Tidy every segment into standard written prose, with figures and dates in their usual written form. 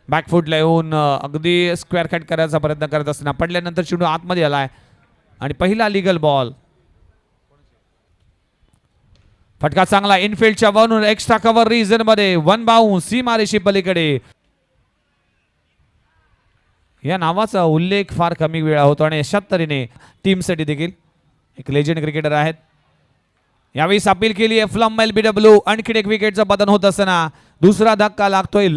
बॅकफुटला येऊन अगदी square cut करायचा प्रयत्न करत असताना पडल्यानंतर चेंडू आतमध्ये आलाय आणि पहिला लीगल बॉल. फटका चांगला इनफिल्डच्या वरून एक्स्ट्रा कव्हर रिजन मध्ये वन बाउन्स सीमारेषे पलीकडे. या नावाचा उल्लेख फार कमी वेळा होतो आणि अशाच तऱ्हेने टीमसाठी देखील एक लेजंड क्रिकेटर आहेत. यावेळी अपील केली आहे फ्लम LBW. आणखी एक विकेटचं पतन होत असताना दुसरा धक्का लागतोय.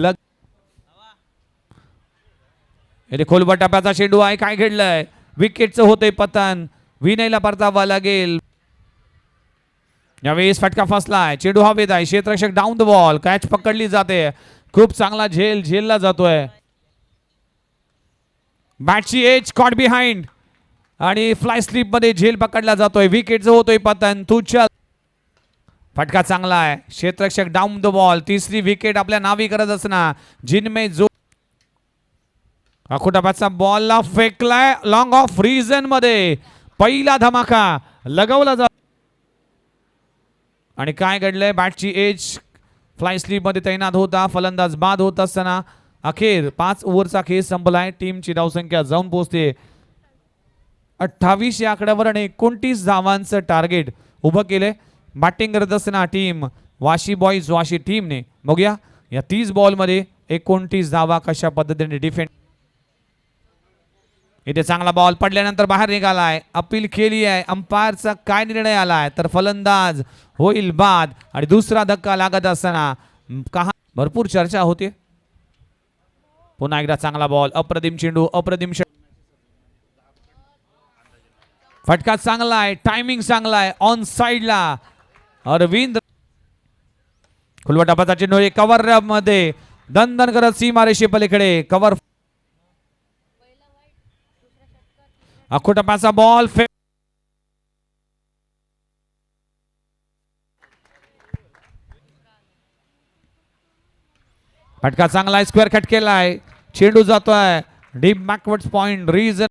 खोलवर टप्प्याचा चेंडू आहे. काय घडलंय? विकेटचं होतंय पतन. विनयला परतावा लागेल. यावेळेस फटका फसलाय. चेंडू हवेत आहे. क्षेत्ररक्षक डाऊन द बॉल. कॅच पकडली जाते. खूप चांगला झेलला जातोय. बॅटची एज कॉट बिहाइंड आणि फ्लाय स्लिप मध्ये झेल पकडला जातोय. विकेटचं होतोय पतन. तुचल फटका चांगला आहे. क्षेत्ररक्षक डाऊन द बॉल. तिसरी विकेट आपल्या नावी करत असणार जिनमे जो अखुटापाचा बॉलला फेकलाय लॉंग ऑफ रिजन मध्ये. पहिला धमाका लगवला जा आणि काय घडलंय? बॅटची एज फ्लाय स्लिप मध्ये तैनात होता. फलंदाज बाद होत असताना अखेर 5 ओव्हरचा खेळ संपलाय. टीमची धावसंख्या जाऊन पोहोचते 28 या आकड्यावर आणि 29 धावांचं टार्गेट उभं केलंय. बॅटिंग करत असताना टीम वाशी बॉईज वाशी टीमने बघूया या 30 बॉल मध्ये 29 धावा कशा पद्धतीने डिफेंड. इथे चांगला बॉल पडल्यानंतर बाहेर निघालाय. अपील केली आहे. अंपायरचा काय निर्णय आलाय? तर फलंदाज होईल बाद आणि दुसरा धक्का लागत असताना भरपूर चर्चा होते. पुन्हा एकदा चांगला बॉल. अप्रतिम चेंडू. अप्रतिम फटका चांगला आहे. टायमिंग चांगला आहे. ऑन साइडला अरविंद खुलवटापाचा चेंडू कव्हर मध्ये दणदण करत सीमारेषे पलीकडे कव्हर. अखुटापाचा बॉल फटका चांगला आहे. स्क्वेअर कट केलाय. चेंडू जातोय डीप बॅकवर्ड्स पॉइंट रिजन